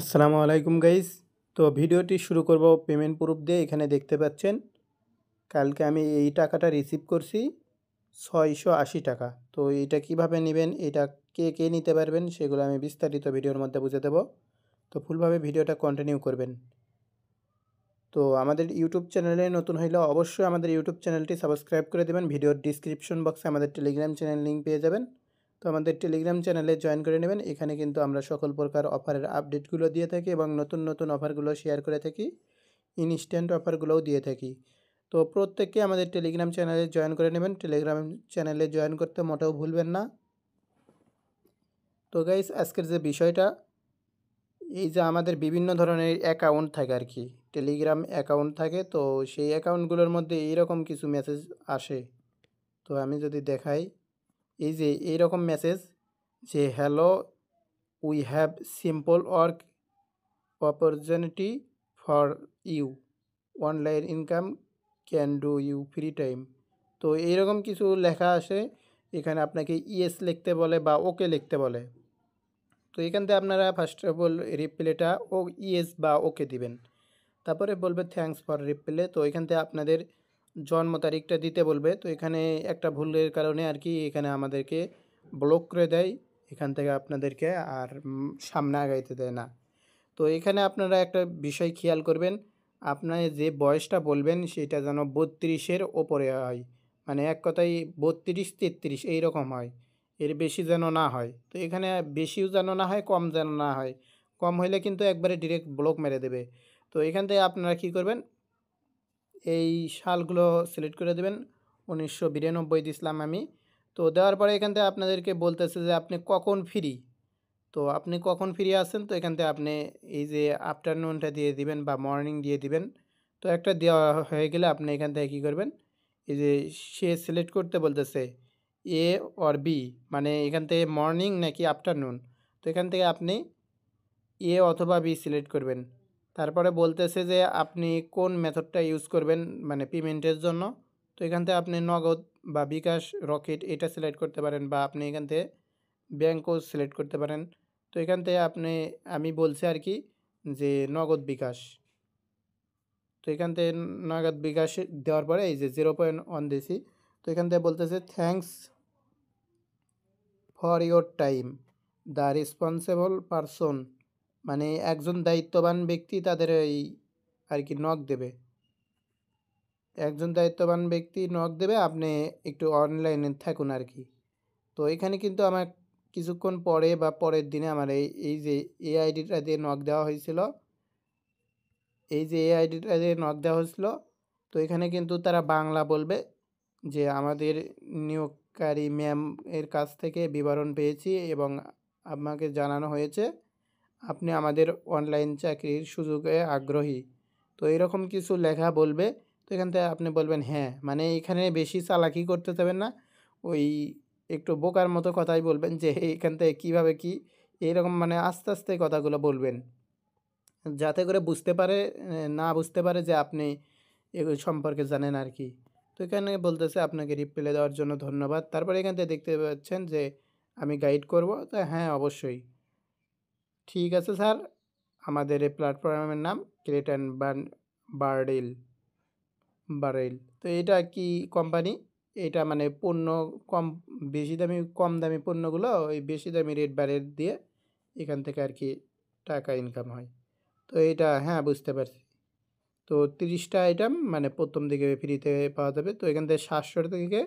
আসসালামু আলাইকুম গাইস। তো ভিডিওটি শুরু করব পেমেন্ট প্রুফ দিয়ে। এখানে দেখতে পাচ্ছেন কালকে আমি এই টাকাটা রিসিভ করছি 680 টাকা। তো এটা কিভাবে নেবেন, এটা কে কে নিতে পারবেন সেগুলো আমি বিস্তারিত ভিডিওর মধ্যে বুঝিয়ে দেব। তো ফুলভাবে ভিডিওটা কন্টিনিউ করবেন। তো আমাদের ইউটিউব চ্যানেলে নতুন হইলে অবশ্যই আমাদের ইউটিউব চ্যানেলটি সাবস্ক্রাইব করে দেবেন। ভিডিওর ডিসক্রিপশন বক্সে আমাদের টেলিগ্রাম চ্যানেল লিঙ্ক পেয়ে যাবেন। তো আমাদের টেলিগ্রাম চ্যানেলে জয়েন করে নেবেন। এখানে কিন্তু আমরা সকল প্রকার অফারের আপডেটগুলো দিয়ে থাকি এবং নতুন নতুন অফারগুলো শেয়ার করে থাকি, ইনস্ট্যান্ট অফারগুলোও দিয়ে থাকি। তো প্রত্যেককে আমাদের টেলিগ্রাম চ্যানেলে জয়েন করে নেবেন। টেলিগ্রাম চ্যানেলে জয়েন করতে মোটেও ভুলবেন না। তো গাইস, আজকের যে বিষয়টা, এই যে আমাদের বিভিন্ন ধরনের অ্যাকাউন্ট থাকে আর কি, টেলিগ্রাম অ্যাকাউন্ট থাকে। তো সেই অ্যাকাউন্টগুলোর মধ্যে এইরকম কিছু মেসেজ আসে। তো আমি যদি দেখাই, এই যে এইরকম মেসেজ যে hello, we have simple work opportunity for you, online income can do you free time. তো এইরকম কিছু লেখা আসে। এখানে আপনাকে ইয়েস লিখতে বলে বা ওকে লিখতে বলে। তো এখান থেকে আপনারা ফার্স্ট অফ অল রিপ্লাইটা ও ইয়েস বা ওকে দিবেন। তারপরে বলবে থ্যাঙ্কস ফর রিপ্লে। তো এখান থেকে আপনাদের জন্ম তারিখটা দিতে বলবে। তো এখানে একটা ভুলের কারণে আর কি এখানে আমাদেরকে ব্লক করে দেয়, এখান থেকে আপনাদেরকে আর সামনে আগাইতে দেয় না। তো এখানে আপনারা একটা বিষয় খেয়াল করবেন, আপনার যে বয়সটা বলবেন সেটা যেন 32-এর ওপরে হয়। মানে এক কথায় 32-33 এইরকম হয়, এর বেশি যেন না হয়। তো এখানে বেশিও যেন না হয়, কম যেন না হয়। কম হইলে কিন্তু একবারে ডিরেক্ট ব্লক মেরে দেবে। তো এখান থেকে আপনারা কি করবেন, এই সালগুলো সিলেক্ট করে দেবেন। 1992 দিছিলাম আমি। তো দেওয়ার পরে এখান থেকে আপনাদেরকে বলতেছে যে আপনি কখন ফ্রি। তো আপনি কখন ফ্রি আছেন, তো এখান থেকে আপনি এই যে আফটারনুনটা দিয়ে দিবেন বা মর্নিং দিয়ে দিবেন। তো একটা দেওয়া হয়ে গেলে আপনি এখান থেকে কী করবেন, এই যে সে সিলেক্ট করতে বলতেছে এ অর বি, মানে এখান থেকে মর্নিং নাকি আফটারনুন। তো এখান থেকে আপনি এ অথবা বি সিলেক্ট করবেন। তারপরে বলতেছে যে আপনি কোন মেথডটা ইউজ করবেন মানে পেমেন্টের জন্য। তো এখান থেকে আপনি নগদ বা বিকাশ, রকেট এটা সিলেক্ট করতে পারেন, বা আপনি এখান থেকে ব্যাঙ্কও সিলেক্ট করতে পারেন। তো এখান থেকে আমি বলছি আর কি যে নগদ বিকাশ। তো এখান থেকে নগদ বিকাশ দেওয়ার পরে এই যে 0.1 দিছি। তো এখান থেকে বলতেছে thanks for your time, the responsible person, মানে একজন দায়িত্ববান ব্যক্তি তাদের এই আর কি নক দেবে। একজন দায়িত্ববান ব্যক্তি নক দেবে, আপনি একটু অনলাইনে থাকুন আর কি। তো এখানে কিন্তু আমার কিছুক্ষণ পরে বা পরের দিনে আমার এই যে এআইডিটা দিয়ে নক দেওয়া হয়েছিল, এই যে এআইডিটা দিয়ে নক দেওয়া হয়েছিল। তো এখানে কিন্তু তারা বাংলা বলবে যে আমাদের নিয়োগকারী ম্যাম এর কাছ থেকে বিবরণ পেয়েছি এবং আমাকে জানানো হয়েছে আপনি আমাদের অনলাইন চাকরির সুযোগে আগ্রহী। তো এরকম কিছু লেখা বলবে। তো এখান থেকে আপনি বলবেন হ্যাঁ, মানে এখানে বেশি চালাকি করতে যাবেন না, ওই একটু বোকার মতো কথাই বলবেন যে এখান থেকে কীভাবে কী, এইরকম মানে আস্তে আস্তে কথাগুলো বলবেন, যাতে করে বুঝতে পারে, না বুঝতে পারে যে আপনি এগুলো সম্পর্কে জানেন আর কি। তো এখানে বলতেছে আপনাকে রিপ্লাই দেওয়ার জন্য ধন্যবাদ। তারপরে এখান থেকে দেখতে পাচ্ছেন যে আমি গাইড করব। তো হ্যাঁ, অবশ্যই ঠিক আছে স্যার। আমাদের এই প্ল্যাটফর্মের নাম ক্রেট অ্যান্ড বার্ডেল বারেল। তো এটা কি কোম্পানি, এটা মানে পণ্য কম, বেশি দামি কম দামি পণ্যগুলো ওই বেশি দামি রেট বারের দিয়ে এখান থেকে আর কি টাকা ইনকাম হয়। তো এটা হ্যাঁ বুঝতে পারছি। তো 30টা আইটেম মানে প্রথম দিকে ফ্রিতে পাওয়া যাবে। তো এখান থেকে 700 থেকে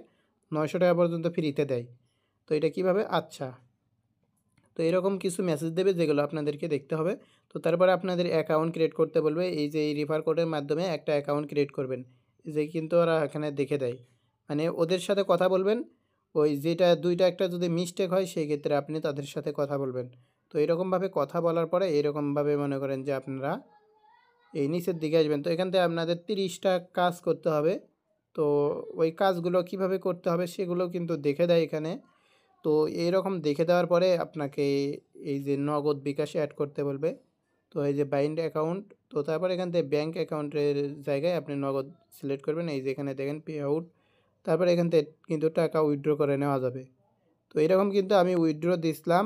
900 টাকা পর্যন্ত ফ্রিতে দেয়। তো এটা কিভাবে, আচ্ছা, তো এরকম কিছু মেসেজ দেবে যেগুলো আপনাদেরকে দেখতে হবে। তো তারপরে আপনাদের অ্যাকাউন্ট ক্রিয়েট করতে বলবে। এই যে এই রেফার কোডের মাধ্যমে একটা অ্যাকাউন্ট ক্রিয়েট করবেন, যে কিন্তু ওরা এখানে দেখে দেয়। মানে ওদের সাথে কথা বলবেন, ওই যেটা দুইটা একটা যদি মিস্টেক হয় সেই ক্ষেত্রে আপনি তাদের সাথে কথা বলবেন। তো এরকমভাবে কথা বলার পরে এরকমভাবে মনে করেন যে আপনারা এই নিচের দিকে আসবেন। তো এখান থেকে আপনাদের 30টা কাজ করতে হবে। তো ওই কাজগুলো কিভাবে করতে হবে সেগুলো কিন্তু দেখে দেয় এখানে। তো এইরকম দেখে দেওয়ার পরে আপনাকে এই যে নগদ বিকাশে অ্যাড করতে বলবে। তো এই যে বাইন্ড অ্যাকাউন্ট, তো তারপর এখান থেকে ব্যাঙ্ক অ্যাকাউন্টের জায়গায় আপনি নগদ সিলেক্ট করবেন। এই যে এখানে দেখেন পে আউট, তারপরে এখান থেকে কিন্তু টাকা উইথড্র করে নেওয়া যাবে। তো এরকম কিন্তু আমি উইথড্র দিছিলাম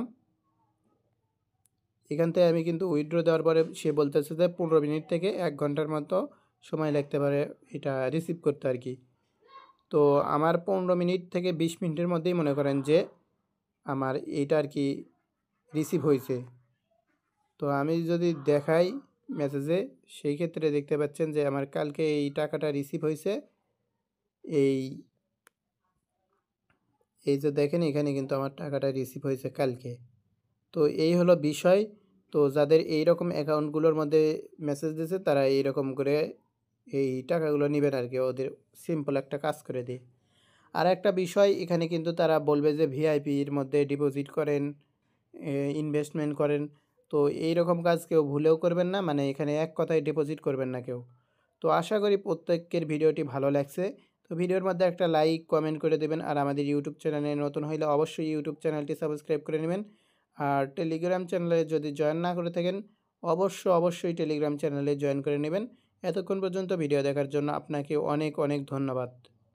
এখান থেকে আমি কিন্তু উইথড্র দেওয়ার পরে সে বলতেছে যে 15 মিনিট থেকে 1 ঘন্টার মতো সময় লাগতে পারে এটা রিসিভ করতে আর কি। তো আমার 15 মিনিট থেকে 20 মিনিটের মধ্যেই মনে করেন যে আমার এইটা আর কি রিসিভ হয়েছে। তো আমি যদি দেখাই মেসেজে, সেই ক্ষেত্রে দেখতে পাচ্ছেন যে আমার কালকে এই টাকাটা রিসিভ হয়েছে। এই এই যে দেখেন এখানে কিন্তু আমার টাকাটা রিসিভ হয়েছে কালকে। তো এই হলো বিষয়। তো যাদের এই রকম অ্যাকাউন্টগুলোর মধ্যে মেসেজ দিয়েছে তারা এইরকম করে এই টাকাগুলো নেবেন আর কি, ওদের সিম্পল একটা কাজ করে দিই। আর একটা বিষয় এখানে কিন্তু তারা বলবে যে ভিআইপির মধ্যে ডিপোজিট করেন, ইনভেস্টমেন্ট করেন। তো এই রকম কাজ কেউ ভুলেও করবেন না, মানে এখানে এক কথায় ডিপোজিট করবেন না কেউ। তো আশা করি প্রত্যেকের ভিডিওটি ভালো লাগছে। তো ভিডিওর মধ্যে একটা লাইক কমেন্ট করে দেবেন, আর আমাদের ইউটিউব চ্যানেলে নতুন হইলে অবশ্যই ইউটিউব চ্যানেলটি সাবস্ক্রাইব করে নেবেন। আর টেলিগ্রাম চ্যানেলে যদি জয়েন না করে থাকেন অবশ্যই টেলিগ্রাম চ্যানেলে জয়েন করে নেবেন। এতক্ষণ পর্যন্ত ভিডিও দেখার জন্য আপনাকে অনেক অনেক ধন্যবাদ।